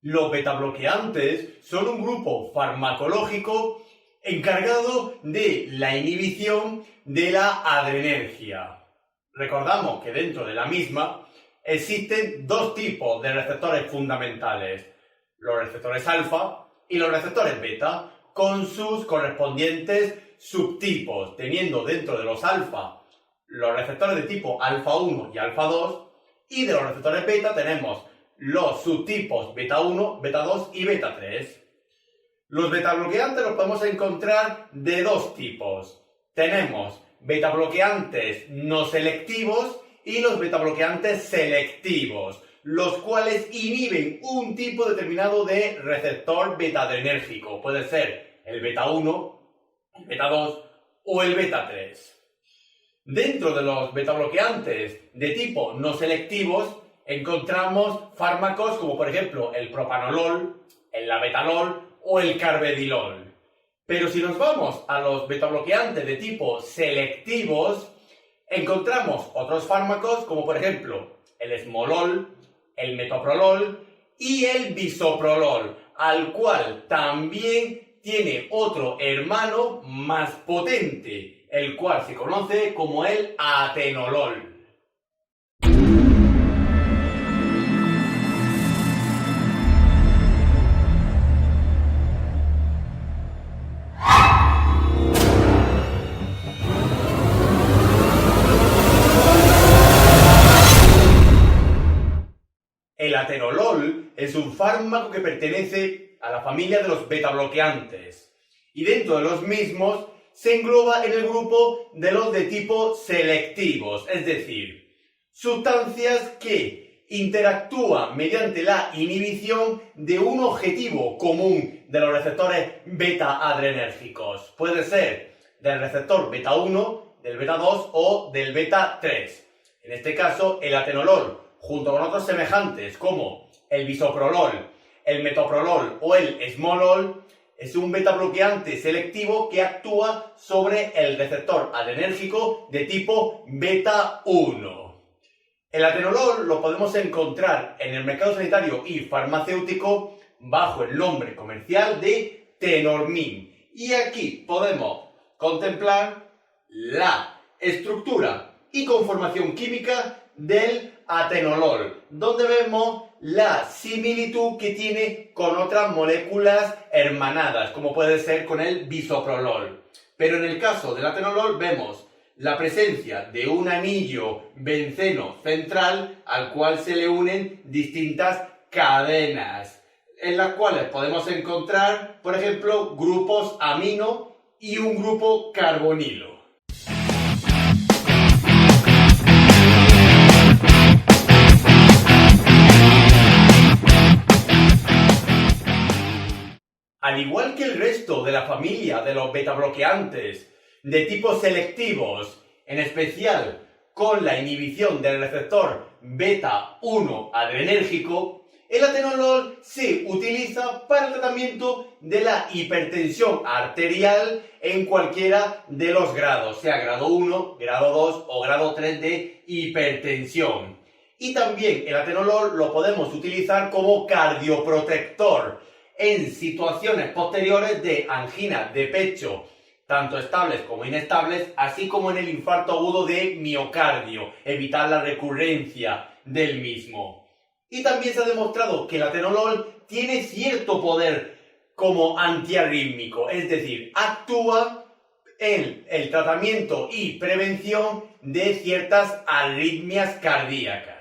Los betabloqueantes son un grupo farmacológico encargado de la inhibición de la adrenergia. Recordamos que dentro de la misma existen dos tipos de receptores fundamentales, los receptores alfa y los receptores beta, con sus correspondientes subtipos, teniendo dentro de los alfa los receptores de tipo alfa 1 y alfa 2, y de los receptores beta tenemos los subtipos beta 1, beta 2 y beta 3. Los betabloqueantes los podemos encontrar de dos tipos. Tenemos betabloqueantes no selectivos y los betabloqueantes selectivos, los cuales inhiben un tipo determinado de receptor beta-adrenérgico. Puede ser el beta 1, el beta 2 o el beta 3. Dentro de los betabloqueantes de tipo no selectivos encontramos fármacos como por ejemplo el propanolol, el labetalol o el carvedilol. Pero si nos vamos a los betabloqueantes de tipo selectivos, encontramos otros fármacos como por ejemplo el esmolol, el metoprolol y el bisoprolol, al cual también tiene otro hermano más potente, el cual se conoce como el atenolol. El atenolol es un fármaco que pertenece a la familia de los betabloqueantes y dentro de los mismos se engloba en el grupo de los de tipo selectivos, es decir, sustancias que interactúan mediante la inhibición de un objetivo común de los receptores beta-adrenérgicos. Puede ser del receptor beta 1, del beta 2 o del beta 3. En este caso, el atenolol, junto con otros semejantes como el bisoprolol, el metoprolol o el esmolol, es un betabloqueante selectivo que actúa sobre el receptor adrenérgico de tipo beta 1. El atenolol lo podemos encontrar en el mercado sanitario y farmacéutico bajo el nombre comercial de Tenormin. Y aquí podemos contemplar la estructura y conformación química del atenolol, donde vemos la similitud que tiene con otras moléculas hermanadas, como puede ser con el bisoprolol. Pero en el caso del atenolol vemos la presencia de un anillo benceno central al cual se le unen distintas cadenas, en las cuales podemos encontrar, por ejemplo, grupos amino y un grupo carbonilo. Al igual que el resto de la familia de los betabloqueantes de tipo selectivos, en especial con la inhibición del receptor beta 1 adrenérgico, el atenolol se utiliza para el tratamiento de la hipertensión arterial en cualquiera de los grados, sea grado 1, grado 2 o grado 3 de hipertensión. Y también el atenolol lo podemos utilizar como cardioprotector en situaciones posteriores de angina de pecho, tanto estables como inestables, así como en el infarto agudo de miocardio, evitar la recurrencia del mismo. Y también se ha demostrado que el atenolol tiene cierto poder como antiarrítmico, es decir, actúa en el tratamiento y prevención de ciertas arritmias cardíacas.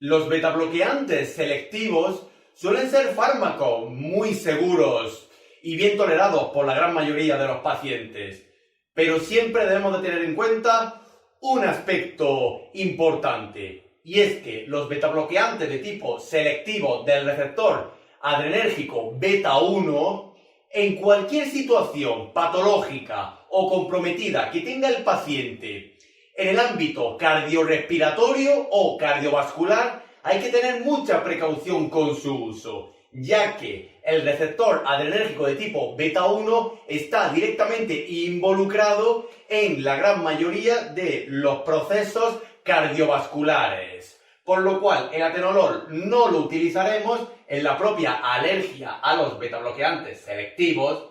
Los betabloqueantes selectivos suelen ser fármacos muy seguros y bien tolerados por la gran mayoría de los pacientes, pero siempre debemos de tener en cuenta un aspecto importante, y es que los betabloqueantes de tipo selectivo del receptor adrenérgico beta 1, en cualquier situación patológica o comprometida que tenga el paciente en el ámbito cardiorrespiratorio o cardiovascular, hay que tener mucha precaución con su uso. ya que el receptor adrenérgico de tipo beta 1 está directamente involucrado en la gran mayoría de los procesos cardiovasculares, por lo cual el atenolol no lo utilizaremos en la propia alergia a los betabloqueantes selectivos,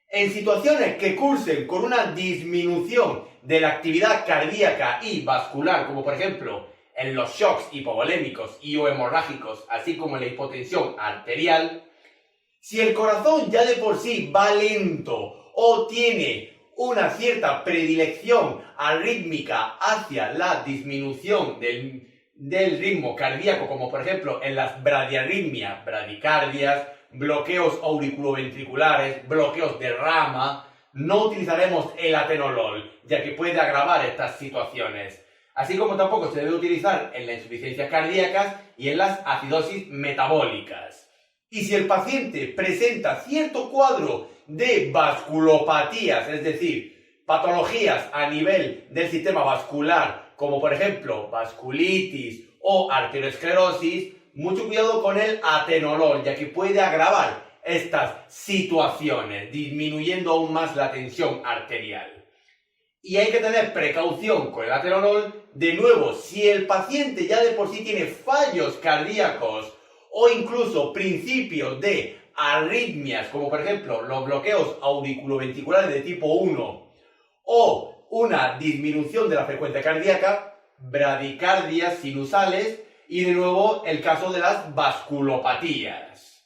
en situaciones que cursen con una disminución de la actividad cardíaca y vascular, como por ejemplo en los shocks hipovolémicos y o hemorrágicos, así como en la hipotensión arterial. Si el corazón ya de por sí va lento o tiene una cierta predilección arrítmica hacia la disminución del ritmo cardíaco, como por ejemplo en las bradiarritmias, bradicardias, bloqueos auriculoventriculares, bloqueos de rama, no utilizaremos el atenolol, ya que puede agravar estas situaciones. Así como tampoco se debe utilizar en las insuficiencias cardíacas y en las acidosis metabólicas. Y si el paciente presenta cierto cuadro de vasculopatías, es decir, patologías a nivel del sistema vascular, como por ejemplo vasculitis o arteriosclerosis, mucho cuidado con el atenolol, ya que puede agravar estas situaciones, disminuyendo aún más la tensión arterial. Y hay que tener precaución con el atenolol, de nuevo, si el paciente ya de por sí tiene fallos cardíacos o incluso principios de arritmias, como por ejemplo los bloqueos auriculoventriculares de tipo 1 o una disminución de la frecuencia cardíaca, bradicardias sinusales y de nuevo el caso de las vasculopatías.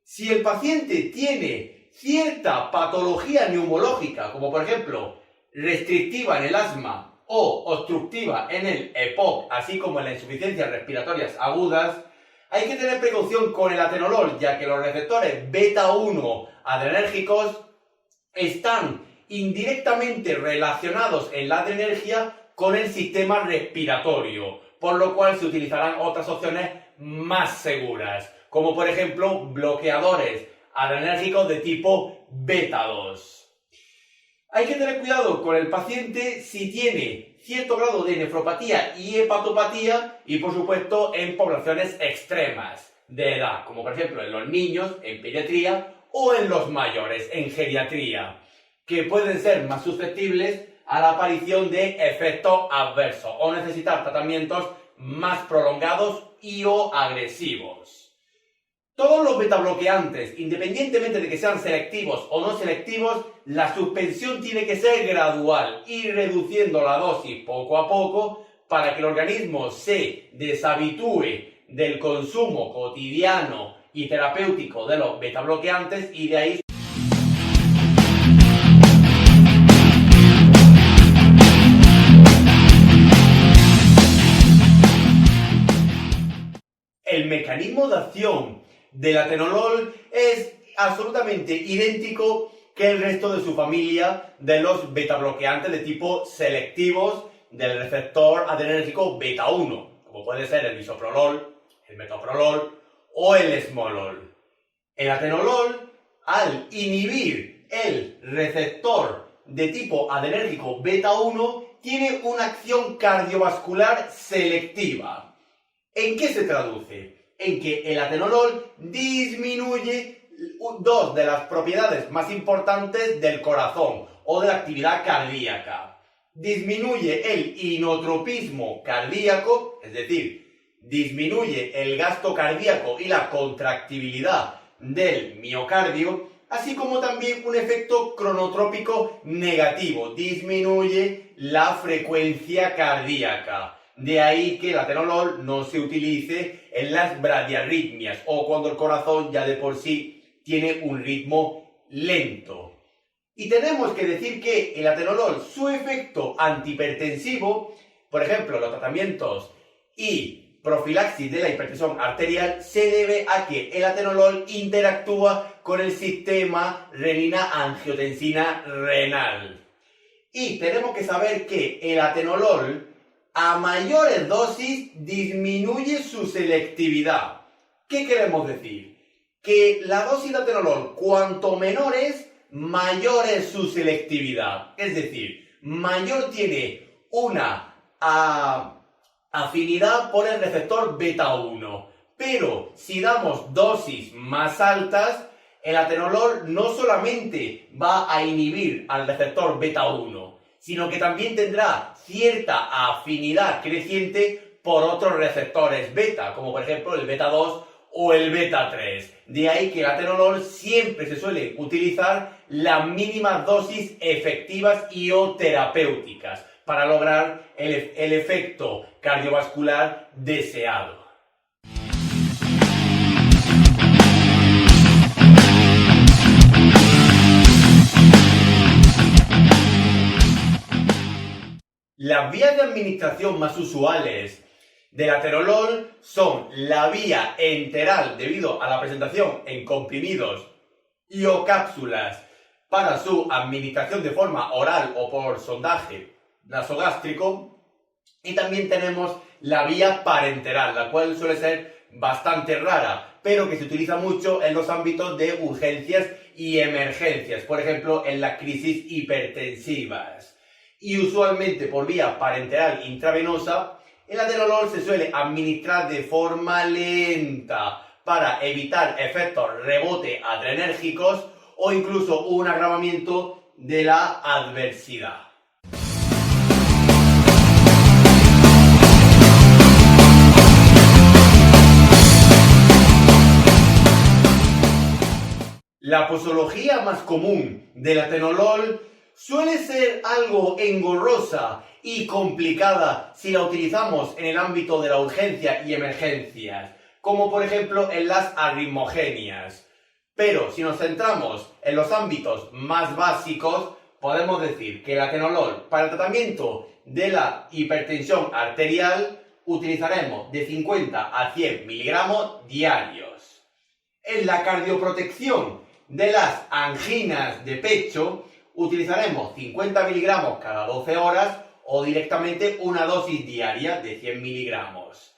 Si el paciente tiene cierta patología neumológica, como por ejemplo restrictiva en el asma o obstructiva en el EPOC, así como en las insuficiencias respiratorias agudas, hay que tener precaución con el atenolol, ya que los receptores beta 1 adrenérgicos están indirectamente relacionados en la adrenergia con el sistema respiratorio, por lo cual se utilizarán otras opciones más seguras, como por ejemplo bloqueadores adrenérgicos de tipo beta 2. Hay que tener cuidado con el paciente si tiene cierto grado de nefropatía y hepatopatía y por supuesto en poblaciones extremas de edad, como por ejemplo en los niños, en pediatría o en los mayores, en geriatría, que pueden ser más susceptibles a la aparición de efectos adversos o necesitar tratamientos más prolongados y o agresivos. Todos los betabloqueantes, independientemente de que sean selectivos o no selectivos, la suspensión tiene que ser gradual, ir reduciendo la dosis poco a poco para que el organismo se deshabitúe del consumo cotidiano y terapéutico de los betabloqueantes y de ahí el mecanismo de acción del atenolol es absolutamente idéntico que el resto de su familia de los betabloqueantes de tipo selectivos del receptor adrenérgico beta 1, como puede ser el bisoprolol, el metoprolol o el esmolol. El atenolol, al inhibir el receptor de tipo adrenérgico beta 1, tiene una acción cardiovascular selectiva. ¿En qué se traduce? En que el atenolol disminuye dos de las propiedades más importantes del corazón o de la actividad cardíaca. Disminuye el inotropismo cardíaco, es decir, disminuye el gasto cardíaco y la contractibilidad del miocardio, así como también un efecto cronotrópico negativo, disminuye la frecuencia cardíaca. De ahí que el atenolol no se utilice en las bradiarritmias o cuando el corazón ya de por sí tiene un ritmo lento. Y tenemos que decir que el atenolol, su efecto antihipertensivo, por ejemplo, los tratamientos y profilaxis de la hipertensión arterial, se debe a que el atenolol interactúa con el sistema renina-angiotensina renal. Y tenemos que saber que el atenolol a mayores dosis disminuye su selectividad. ¿Qué queremos decir? Que la dosis de atenolol cuanto menor es, mayor es su selectividad. Es decir, mayor tiene una afinidad por el receptor beta 1. Pero si damos dosis más altas, el atenolol no solamente va a inhibir al receptor beta 1, sino que también tendrá cierta afinidad creciente por otros receptores beta, como por ejemplo el beta 2 o el beta 3. De ahí que el atenolol siempre se suele utilizar las mínimas dosis efectivas y o terapéuticas para lograr el efecto cardiovascular deseado. Las vías de administración más usuales del atenolol son la vía enteral debido a la presentación en comprimidos y o cápsulas para su administración de forma oral o por sondaje nasogástrico, y también tenemos la vía parenteral, la cual suele ser bastante rara, pero que se utiliza mucho en los ámbitos de urgencias y emergencias, por ejemplo en las crisis hipertensivas. Y usualmente por vía parenteral intravenosa, el atenolol se suele administrar de forma lenta para evitar efectos rebote adrenérgicos o incluso un agravamiento de la adversidad. La posología más común del atenolol suele ser algo engorrosa y complicada si la utilizamos en el ámbito de la urgencia y emergencias, como por ejemplo en las arritmogenias. Pero si nos centramos en los ámbitos más básicos, podemos decir que el atenolol para el tratamiento de la hipertensión arterial utilizaremos de 50 a 100 miligramos diarios. En la cardioprotección de las anginas de pecho, utilizaremos 50 miligramos cada 12 horas o directamente una dosis diaria de 100 miligramos.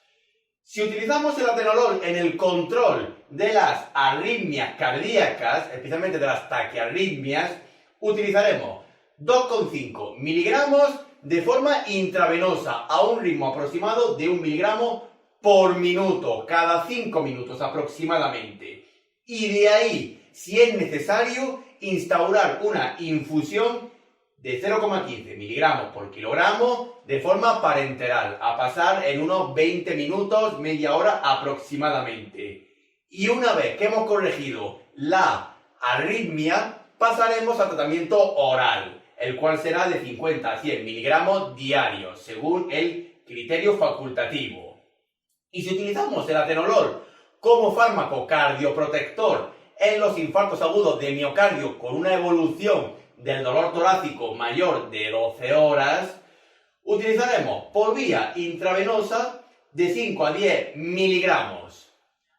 Si utilizamos el atenolol en el control de las arritmias cardíacas, especialmente de las taquiarritmias, utilizaremos 2,5 miligramos de forma intravenosa a un ritmo aproximado de 1 miligramo por minuto, cada 5 minutos aproximadamente. Y de ahí, si es necesario, instaurar una infusión de 0,15 miligramos por kilogramo de forma parenteral, a pasar en unos 20 minutos, media hora aproximadamente. Y una vez que hemos corregido la arritmia, pasaremos al tratamiento oral, el cual será de 50 a 100 miligramos diarios, según el criterio facultativo. Y si utilizamos el atenolol como fármaco cardioprotector en los infartos agudos de miocardio con una evolución del dolor torácico mayor de 12 horas, utilizaremos por vía intravenosa de 5 a 10 miligramos.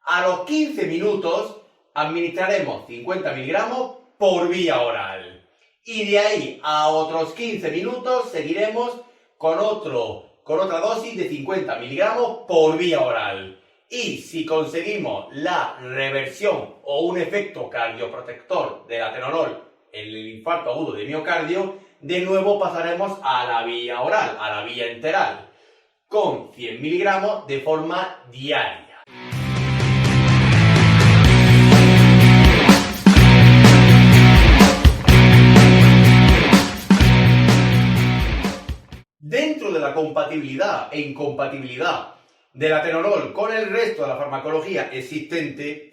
A los 15 minutos administraremos 50 miligramos por vía oral. Y de ahí a otros 15 minutos seguiremos con otra dosis de 50 miligramos por vía oral. Y si conseguimos la reversión o un efecto cardioprotector del atenolol en el infarto agudo de miocardio, de nuevo pasaremos a la vía oral, a la vía enteral, con 100 miligramos de forma diaria. Dentro de la compatibilidad e incompatibilidad del atenolol con el resto de la farmacología existente,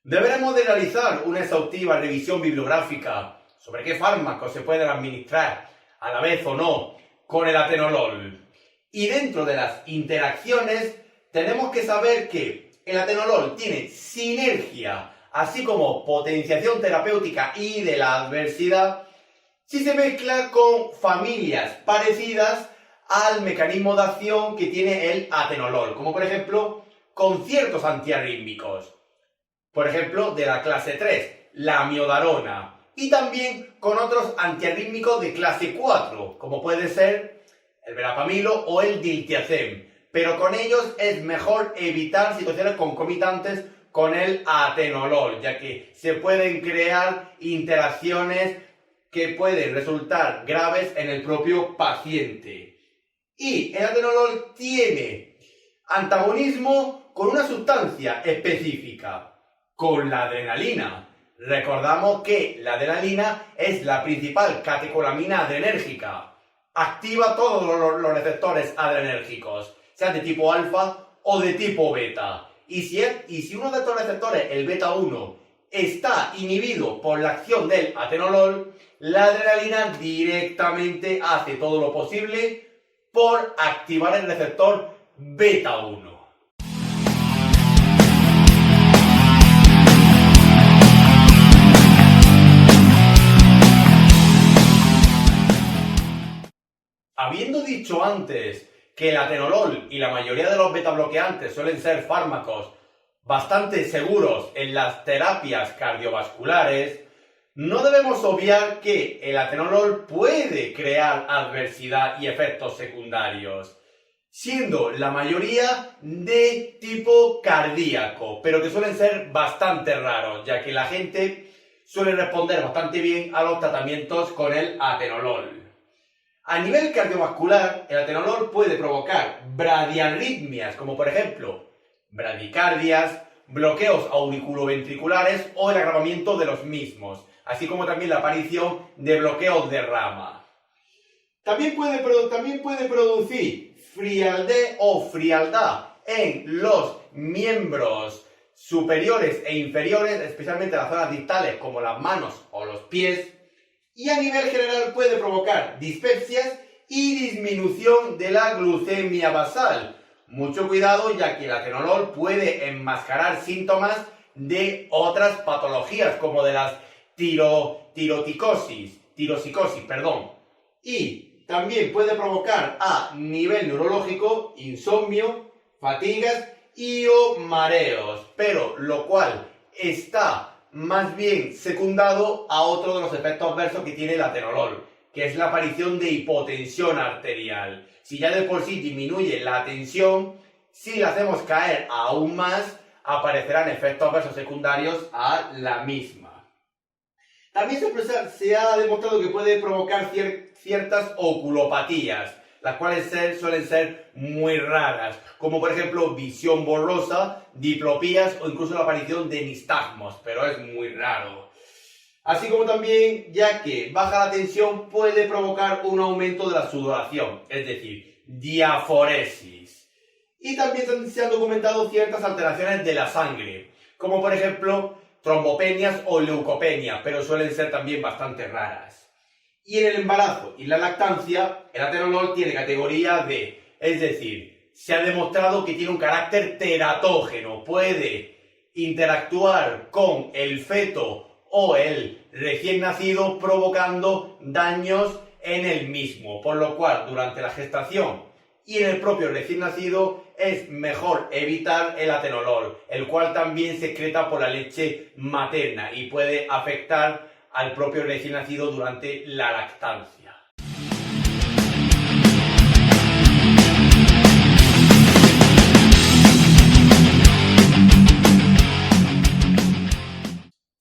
deberemos de realizar una exhaustiva revisión bibliográfica sobre qué fármacos se pueden administrar a la vez o no con el atenolol. Y dentro de las interacciones tenemos que saber que el atenolol tiene sinergia, así como potenciación terapéutica y de la adversidad, si se mezcla con familias parecidas al mecanismo de acción que tiene el atenolol, como por ejemplo con ciertos antiarrítmicos, por ejemplo de la clase 3, la amiodarona, y también con otros antiarrítmicos de clase 4, como puede ser el verapamilo o el diltiazem, pero con ellos es mejor evitar situaciones concomitantes con el atenolol, ya que se pueden crear interacciones que pueden resultar graves en el propio paciente. Y el atenolol tiene antagonismo con una sustancia específica, con la adrenalina. Recordamos que la adrenalina es la principal catecolamina adrenérgica. Activa todos los receptores adrenérgicos, sean de tipo alfa o de tipo beta. Y si uno de estos receptores, el beta 1, está inhibido por la acción del atenolol, la adrenalina directamente hace todo lo posible por activar el receptor beta 1. Habiendo dicho antes que el atenolol y la mayoría de los beta bloqueantes suelen ser fármacos bastante seguros en las terapias cardiovasculares, no debemos obviar que el atenolol puede crear adversidad y efectos secundarios, siendo la mayoría de tipo cardíaco, pero que suelen ser bastante raros, ya que la gente suele responder bastante bien a los tratamientos con el atenolol. A nivel cardiovascular, el atenolol puede provocar bradiarritmias, como por ejemplo bradicardias, bloqueos auriculoventriculares o el agravamiento de los mismos, así como también la aparición de bloqueos de rama. También puede producir frialdad o frialdad en los miembros superiores e inferiores, especialmente en las zonas distales como las manos o los pies. Y a nivel general puede provocar dispepsias y disminución de la glucemia basal. Mucho cuidado, ya que el atenolol puede enmascarar síntomas de otras patologías, como de las tirosicosis, Y también puede provocar a nivel neurológico insomnio, fatigas y o mareos, pero lo cual está más bien secundado a otro de los efectos adversos que tiene el atenolol, que es la aparición de hipotensión arterial. Si ya de por sí disminuye la tensión, si la hacemos caer aún más, aparecerán efectos adversos secundarios a la misma. También se ha demostrado que puede provocar ciertas oculopatías, las cuales suelen ser muy raras, como por ejemplo visión borrosa, diplopías o incluso la aparición de nistagmos, pero es muy raro. Así como también, ya que baja la tensión, puede provocar un aumento de la sudoración, es decir, diaforesis. Y también se han documentado ciertas alteraciones de la sangre, como por ejemplo trombopenias o leucopenia, pero suelen ser también bastante raras. Y en el embarazo y la lactancia, el atenolol tiene categoría D, es decir, se ha demostrado que tiene un carácter teratógeno, puede interactuar con el feto o el recién nacido provocando daños en el mismo, por lo cual durante la gestación y en el propio recién nacido es mejor evitar el atenolol, el cual también se excreta por la leche materna y puede afectar al propio recién nacido durante la lactancia.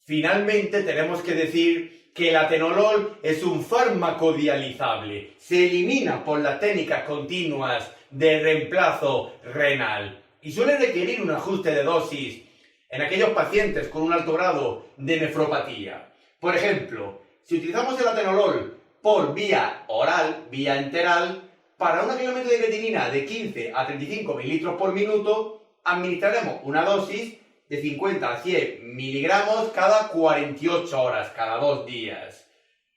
Finalmente tenemos que decir que el atenolol es un fármaco dializable. Se elimina por las técnicas continuas de reemplazo renal y suele requerir un ajuste de dosis en aquellos pacientes con un alto grado de nefropatía. Por ejemplo, si utilizamos el atenolol por vía oral, vía enteral, para un kilómetro de creatinina de 15 a 35 mililitros por minuto, administraremos una dosis de 50 a 100 miligramos cada 48 horas, cada 2 días.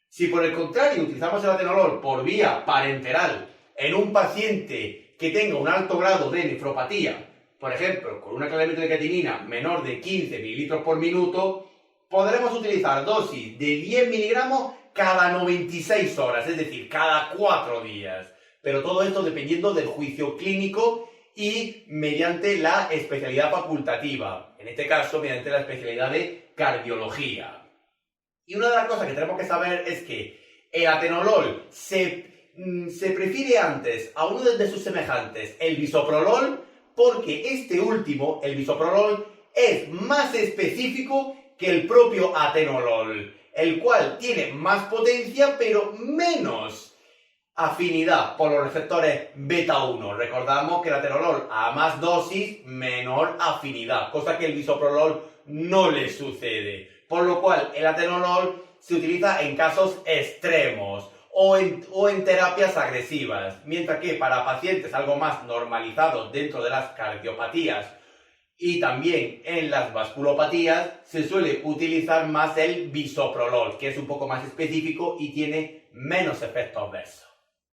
Si por el contrario utilizamos el atenolol por vía parenteral en un paciente que tenga un alto grado de nefropatía, por ejemplo, con un kilómetro de creatinina menor de 15 mililitros por minuto, podremos utilizar dosis de 10 miligramos cada 96 horas, es decir, cada 4 días. Pero todo esto dependiendo del juicio clínico y mediante la especialidad facultativa, en este caso mediante la especialidad de cardiología. Y una de las cosas que tenemos que saber es que el atenolol se prefiere antes a uno de sus semejantes, el bisoprolol, porque este último, el bisoprolol, es más específico que el propio atenolol, el cual tiene más potencia pero menos Afinidad por los receptores beta 1. Recordamos que el atenolol a más dosis, menor afinidad, cosa que el bisoprolol no le sucede. Por lo cual el atenolol se utiliza en casos extremos o en terapias agresivas, mientras que para pacientes algo más normalizados dentro de las cardiopatías y también en las vasculopatías se suele utilizar más el bisoprolol, que es un poco más específico y tiene menos efectos adversos.